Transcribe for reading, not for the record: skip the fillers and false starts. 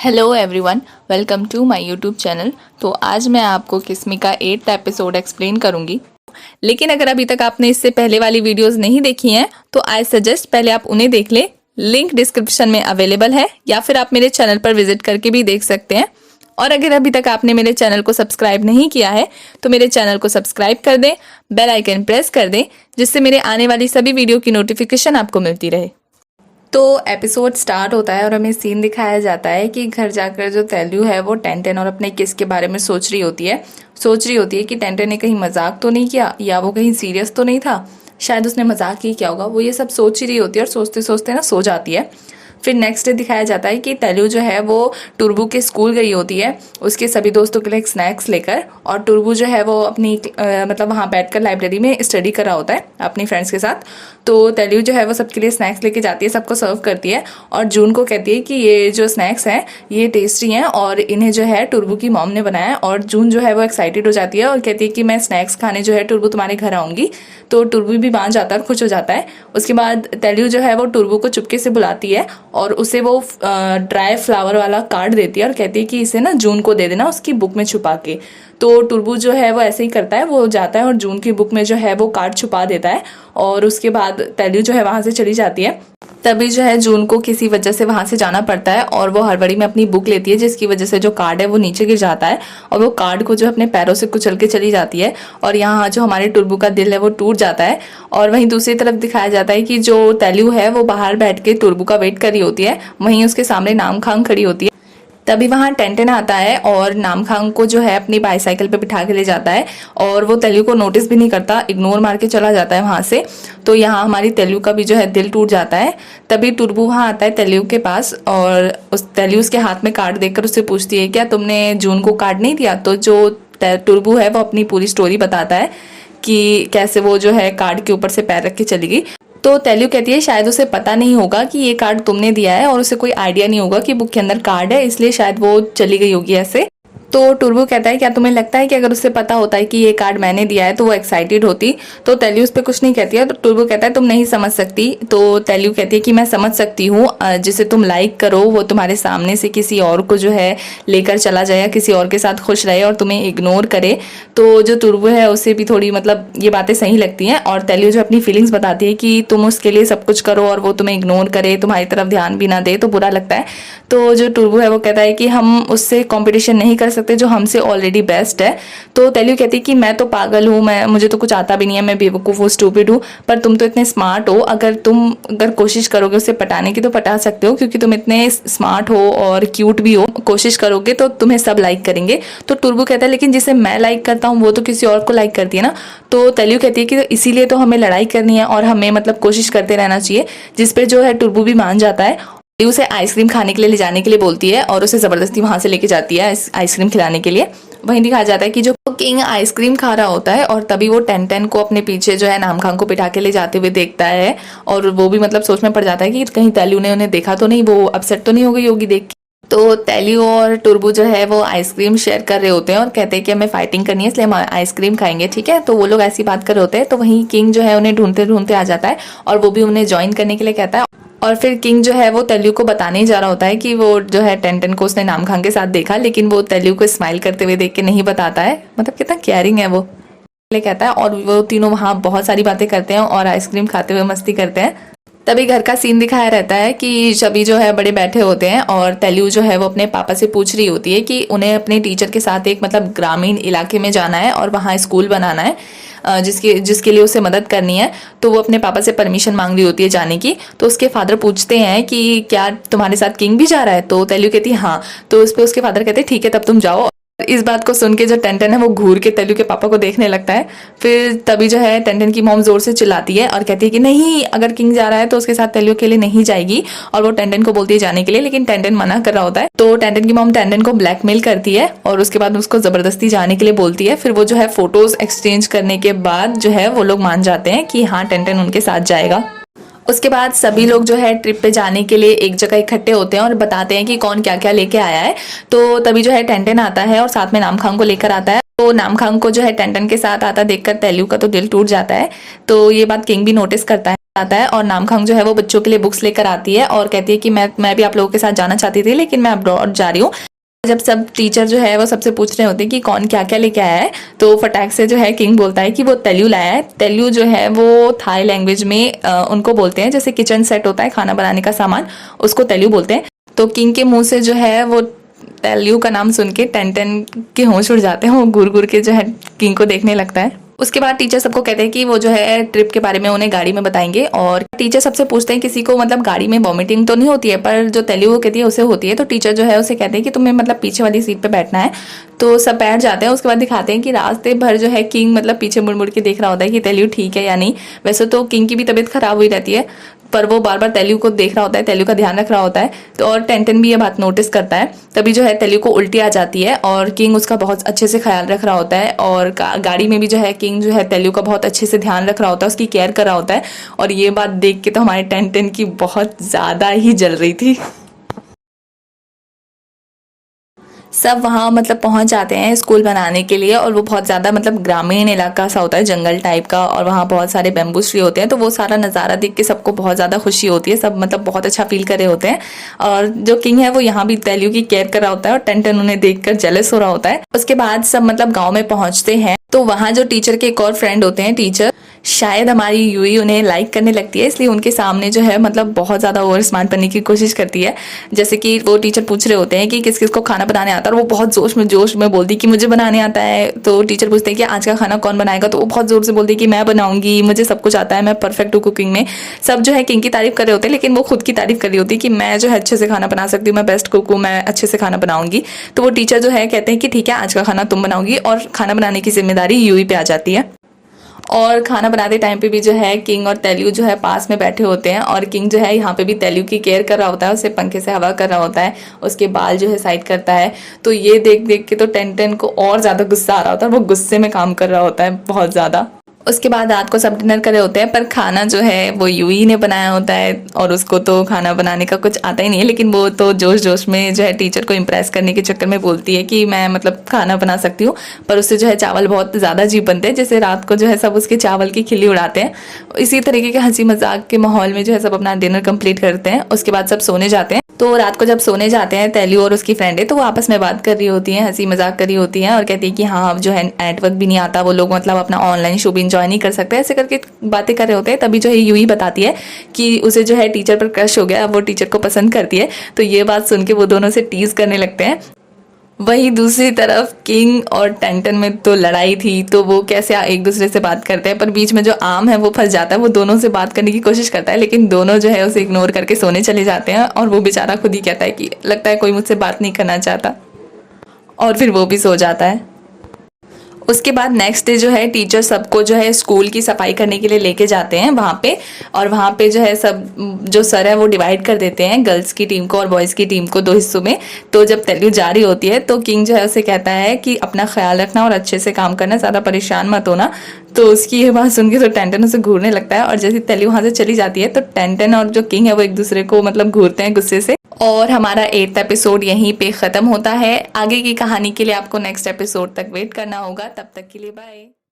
Hello everyone, welcome to my YouTube channel. तो आज मैं आपको किस्मी का 8th एपिसोड एक्सप्लेन करूंगी। लेकिन अगर अभी तक आपने इससे पहले वाली वीडियोस नहीं देखी हैं तो आई सजेस्ट पहले आप उन्हें देख लें। लिंक डिस्क्रिप्शन में अवेलेबल है या फिर आप मेरे चैनल पर विजिट करके भी देख सकते हैं। और अगर अभी तक आपने मेरे चैनल को सब्सक्राइब नहीं किया है तो मेरे चैनल को सब्सक्राइब कर दें, बेल आइकन प्रेस कर दें, जिससे मेरे आने वाली सभी वीडियो की नोटिफिकेशन आपको मिलती रहे। तो एपिसोड स्टार्ट होता है और हमें सीन दिखाया जाता है कि घर जाकर जो तेलू है वो टेंटेन और अपने किस के बारे में सोच रही होती है कि टेंटेन ने कहीं मजाक तो नहीं किया या वो कहीं सीरियस तो नहीं था। शायद उसने मजाक ही किया होगा, वो ये सब सोच ही रही होती है और सोचते सोचते ना सो जाती है। फिर नेक्स्ट डे दिखाया जाता है कि तेलू जो है वो टुर्बू के स्कूल गई होती है उसके सभी दोस्तों के लिए स्नैक्स लेकर, और टुर्बू जो है वो अपनी मतलब वहाँ बैठकर लाइब्रेरी में स्टडी कर रहा होता है अपनी फ्रेंड्स के साथ। तो तेलू जो है वो सबके लिए स्नैक्स लेके जाती है, सबको सर्व करती है और जून को कहती है कि ये जो स्नैक्स हैं ये टेस्टी हैं और इन्हें जो है टुर्बू की मॉम ने बनाया है। और जून जो है वो एक्साइटेड हो जाती है और कहती है कि मैं स्नैक्स खाने जो है टुर्बू तुम्हारे घर आऊँगी। तो टुर्बू भी मान जाता है और खुश हो जाता है। उसके बाद तेलू जो है वो टुर्बू को चुपके से बुलाती है और उसे वो ड्राई फ्लावर वाला कार्ड देती है और कहती है कि इसे ना जून को दे देना उसकी बुक में छुपा के। तो टुर्बू जो है वो ऐसे ही करता है, वो जाता है और जून की बुक में जो है वो कार्ड छुपा देता है और उसके बाद तेलू जो है वहां से चली जाती है। तभी जो है जून को किसी वजह से वहां से जाना पड़ता है और वो हड़बड़ी में अपनी बुक लेती है, जिसकी वजह से जो कार्ड है वो नीचे गिर जाता है और वो कार्ड को जो अपने पैरों से कुचल के चली जाती है और यहाँ जो हमारे टुर्बू का दिल है वो टूट जाता है। और वहीं दूसरी तरफ दिखाया जाता है कि जो तेलू है वो बाहर बैठ के टुर्बू का वेट कर रही होती है, वहीं उसके सामने नामखांग खड़ी होती है। तभी वहाँ टेंटेन आता है और नामखांग को जो है अपनी बाईसाइकिल पे बिठा के ले जाता है और वो तेलू को नोटिस भी नहीं करता, इग्नोर मार के चला जाता है वहाँ से। तो यहाँ हमारी तेलू का भी जो है दिल टूट जाता है। तभी टुर्बू वहाँ आता है तेलू के पास और उस तेलू उसके हाथ में कार्ड देखकर उससे पूछती है क्या तुमने जून को कार्ड नहीं दिया। तो जो टुर्बू है वो अपनी पूरी स्टोरी बताता है कि कैसे वो जो है कार्ड के ऊपर से पैर रख के चली गई। तो तेलू कहती है शायद उसे पता नहीं होगा कि ये कार्ड तुमने दिया है और उसे कोई आइडिया नहीं होगा कि बुक के अंदर कार्ड है, इसलिए शायद वो चली गई होगी ऐसे। तो टुर्बू कहता है क्या तुम्हें लगता है कि अगर उसे पता होता है कि ये कार्ड मैंने दिया है तो वो एक्साइटेड होती। तो तेलू उस पर कुछ नहीं कहती है। तो टुर्बू कहता है तुम नहीं समझ सकती। तो तेलू कहती है कि मैं समझ सकती हूँ, जिसे तुम लाइक करो वो तुम्हारे सामने से किसी और को जो है लेकर चला जाए या किसी और के साथ खुश रहे और तुम्हें इग्नोर करे। तो जो टुर्बू है उसे भी थोड़ी मतलब ये बातें सही लगती हैं और तेलू जो अपनी फीलिंग्स बताती है कि तुम उसके लिए सब कुछ करो और वो तुम्हें इग्नोर करे, तुम्हारी तरफ ध्यान भी ना दे तो बुरा लगता है। तो जो टुर्बू है वो कहता है कि हम उससे कॉम्पिटिशन नहीं कर सकते जो हमसे ऑलरेडी बेस्ट है। तो तेलू कहती है कि मैं तो पागल हूँ, मुझे तो कुछ आता भी नहीं है, मैं बेवकूफ़ हूँ, स्टूपिड हूँ, पर तुम तो इतने स्मार्ट हो, अगर कोशिश करोगे उसे पटाने की तो पटा सकते हो क्योंकि तुम इतने स्मार्ट हो और क्यूट भी हो, कोशिश करोगे तो तुम्हें सब लाइक करेंगे। तो टुर्बू कहता है लेकिन जिसे मैं लाइक करता हूँ वो तो किसी और को लाइक करती है ना। तो तेलू कहती है कि इसीलिए तो हमें लड़ाई करनी है और हमें मतलब कोशिश करते रहना चाहिए, जिस पे जो है टुर्बू भी मान जाता है। उसे आइसक्रीम खाने के लिए ले जाने के लिए बोलती है और उसे ज़बरदस्ती वहाँ से लेके जाती है आइसक्रीम खिलाने के लिए। वहीं दिखाया जाता है कि जो किंग आइसक्रीम खा रहा होता है और तभी वो टेंटेन को अपने पीछे जो है नामखांग को बिठा के ले जाते हुए देखता है और वो भी मतलब सोच में पड़ जाता है कि कहीं तेलू ने उन्हें देखा तो नहीं, वो अपसेट तो नहीं हो गई होगी देख के। तो तेलू और टुर्बू जो है वो आइसक्रीम शेयर कर रहे होते हैं और कहते हैं कि हमें फाइटिंग करनी है इसलिए हम आइसक्रीम खाएंगे, ठीक है। तो वो लोग ऐसी बात कर रहे होते हैं। तो वहीं किंग जो है उन्हें ढूंढते ढूंढते आ जाता है और वो भी उन्हें ज्वाइन करने के लिए कहता है। और फिर किंग जो है वो तेलू को बताने ही जा रहा होता है कि वो जो है टेंटेन को उसने नामखांग के साथ देखा, लेकिन वो तेलू को स्माइल करते हुए देख के नहीं बताता है। मतलब कितना केयरिंग है वो, कहता है। और वो तीनों वहाँ बहुत सारी बातें करते हैं और आइसक्रीम खाते हुए मस्ती करते हैं। तभी घर का सीन दिखाया रहता है कि सभी जो है बड़े बैठे होते हैं और तेलू जो है वो अपने पापा से पूछ रही होती है कि उन्हें अपने टीचर के साथ एक मतलब ग्रामीण इलाके में जाना है और वहाँ स्कूल बनाना है, जिसके लिए उसे मदद करनी है। तो वो अपने पापा से परमिशन मांग रही होती है जाने की। तो उसके फादर पूछते हैं कि क्या तुम्हारे साथ किंग भी जा रहा है। तो तेलू कहती है हाँ। तो उस पर उसके फादर कहते हैं ठीक है तब तुम जाओ। इस बात को सुन के जो टेंटेन है वो घूर के तेलू के पापा को देखने लगता है। फिर तभी जो है टेंटेन की मॉम जोर से चिल्लाती है और कहती है कि नहीं, अगर किंग जा रहा है तो उसके साथ तेलू के लिए नहीं जाएगी। और वो टेंटेन को बोलती है जाने के लिए, लेकिन टेंटेन मना कर रहा होता है। तो टेंटेन की मॉम टेंटेन को ब्लैकमेल करती है और उसके बाद उसको जबरदस्ती जाने के लिए बोलती है। फिर वो जो है फोटोज एक्सचेंज करने के बाद जो है वो लोग मान जाते हैं कि हाँ टेंटेन उनके साथ जाएगा। उसके बाद सभी लोग जो है ट्रिप पे जाने के लिए एक जगह इकट्ठे होते हैं और बताते हैं कि कौन क्या क्या लेके आया है। तो तभी जो है टेंटेन आता है और साथ में नामखांग को लेकर आता है। तो नामखांग को जो है टेंटेन के साथ आता देखकर तेलू का तो दिल टूट जाता है। तो ये बात किंग भी नोटिस करता है। आता है और नामखांग जो है वो बच्चों के लिए बुक्स लेकर आती है और कहती है कि मैं भी आप लोगों के साथ जाना चाहती थी, लेकिन मैं अब्रॉड जा रही हूँ। जब सब टीचर जो है वो सबसे पूछ रहे होते हैं कि कौन क्या क्या लेके आया है, तो फटाक से जो है किंग बोलता है कि वो तेलु लाया है। तेलु जो है वो थाई लैंग्वेज में उनको बोलते हैं, जैसे किचन सेट होता है खाना बनाने का सामान, उसको तेलु बोलते हैं। तो किंग के मुंह से जो है वो तेलु का नाम सुन के टेन के होश उड़ जाते हैं। वो घूर घूर के जो है किंग को देखने लगता है। उसके बाद टीचर सबको कहते हैं कि वो जो है ट्रिप के बारे में उन्हें गाड़ी में बताएंगे और टीचर सबसे पूछते हैं किसी को मतलब गाड़ी में वॉमिटिंग तो नहीं होती है, पर जो तेलुगु कहती है उसे होती है। तो टीचर जो है उसे कहते हैं कि तुम्हें मतलब पीछे वाली सीट पे बैठना है। तो सब बैठ जाते हैं। उसके बाद दिखाते हैं कि रास्ते भर जो है किंग मतलब पीछे मुड़ मुड़ के देख रहा होता है कि तेलु ठीक है या नहीं। वैसे तो किंग की भी तबीयत खराब हुई रहती है, पर वो बार बार तेलु को देख रहा होता है, तेलु का ध्यान रख रहा होता है। तो और टेंटन भी ये बात नोटिस करता है। तभी जो है तेलु को उल्टी आ जाती है और किंग उसका बहुत अच्छे से ख्याल रख रहा होता है और गाड़ी में भी जो है किंग जो है तेलु का बहुत अच्छे से ध्यान रख रहा होता है, उसकी केयर कर रहा होता है। और ये बात देख के तो हमारे टेंटन की बहुत ज़्यादा ही जल रही थी। सब वहाँ मतलब पहुँच जाते हैं स्कूल बनाने के लिए और वो बहुत ज़्यादा मतलब ग्रामीण इलाका सा होता है, जंगल टाइप का, और वहाँ बहुत सारे बैम्बू ट्री होते हैं। तो वो सारा नज़ारा देख के सबको बहुत ज़्यादा खुशी होती है, सब मतलब बहुत अच्छा फील कर रहे होते हैं। और जो किंग है वो यहाँ भी तेलु की केयर कर रहा होता है और टेंटन उन्हें देखकर जेलस हो रहा होता है। उसके बाद सब मतलब गाँव में पहुँचते हैं तो वहाँ जो टीचर के एक और फ्रेंड होते हैं, टीचर शायद हमारी यूई उन्हें लाइक करने लगती है, इसलिए उनके सामने जो है मतलब बहुत ज़्यादा ओवर स्मार्ट बनने की कोशिश करती है। जैसे कि वो टीचर पूछ रहे होते हैं कि किस किस को खाना बनाने आता है और वो बहुत जोश में बोलती कि मुझे बनाने आता है। तो टीचर पूछते हैं कि आज का खाना कौन बनाएगा, तो वो बहुत ज़ोर से बोलती कि मैं बनाऊंगी, मुझे सब कुछ आता है, मैं परफेक्ट हूँ कुकिंग में। सब जो है किंग की तारीफ कर रहे होते हैं, लेकिन वो खुद की तारीफ कर रही होती है कि मैं जो है अच्छे से खाना बना सकती हूँ, मैं बेस्ट कुक हूँ, मैं अच्छे से खाना बनाऊंगी। तो वो टीचर जो है कहते हैं कि ठीक है आज का खाना तुम बनाओगी, और खाना बनाने की जिम्मेदारी यूई पे आ जाती है। और खाना बनाते टाइम पे भी जो है किंग और तेलु जो है पास में बैठे होते हैं और किंग जो है यहाँ पे भी तेलु की केयर कर रहा होता है, उसे पंखे से हवा कर रहा होता है, उसके बाल जो है साइड करता है। तो ये देख देख के तो टेंटन को और ज़्यादा गुस्सा आ रहा होता है, वो गुस्से में काम कर रहा होता है बहुत ज़्यादा। उसके बाद रात को सब डिनर करे होते हैं, पर खाना जो है वो यूई ने बनाया होता है और उसको तो खाना बनाने का कुछ आता ही नहीं है। लेकिन वो तो जोश जोश में जो है टीचर को इम्प्रेस करने के चक्कर में बोलती है कि मैं मतलब खाना बना सकती हूँ, पर उससे जो है चावल बहुत ज़्यादा अजीब बनते हैं। जैसे रात को जो है सब उसके चावल की खिल्ली उड़ाते हैं। इसी तरीके के हंसी मजाक के माहौल में जो है सब अपना डिनर कंप्लीट करते हैं। उसके बाद सब सोने जाते हैं। तो रात को जब सोने जाते हैं तेलु और उसकी फ्रेंड है, तो वो आपस में बात कर रही होती हैं, हंसी मजाक कर रही होती हैं और कहती है कि हाँ अब जो है नेटवर्क भी नहीं आता, वो लोग मतलब अपना ऑनलाइन शो भी इंजॉय नहीं कर सकते, ऐसे करके बातें कर रहे होते हैं। तभी जो है यूई बताती है कि उसे जो है टीचर पर क्रश हो गया, वो टीचर को पसंद करती है। तो ये बात सुन के वो दोनों से टीज करने लगते हैं। वहीं दूसरी तरफ किंग और टेंटन में तो लड़ाई थी, तो वो कैसे एक दूसरे से बात करते हैं, पर बीच में जो आम है वो फंस जाता है। वो दोनों से बात करने की कोशिश करता है, लेकिन दोनों जो है उसे इग्नोर करके सोने चले जाते हैं और वो बेचारा खुद ही कहता है कि लगता है कोई मुझसे बात नहीं करना चाहता, और फिर वो भी सो जाता है। उसके बाद नेक्स्ट डे जो है टीचर सबको जो है स्कूल की सफाई करने के लिए लेके जाते हैं वहाँ पे, और वहाँ पे जो है सब जो सर है वो डिवाइड कर देते हैं गर्ल्स की टीम को और बॉयज़ की टीम को 2 हिस्सों में। तो जब तेलु जा रही होती है तो किंग जो है उसे कहता है कि अपना ख्याल रखना और अच्छे से काम करना, ज़्यादा परेशान मत होना। तो उसकी ये बात सुन के तो टेंटन उसे घूरने लगता है, और जैसे तेलु वहाँ से चली जाती है तो टेंटन और जो किंग है वो एक दूसरे को मतलब घूरते हैं गुस्से से। और हमारा 8th एपिसोड यहीं पे ख़त्म होता है। आगे की कहानी के लिए आपको नेक्स्ट एपिसोड तक वेट करना होगा। तब तक के लिए बाय।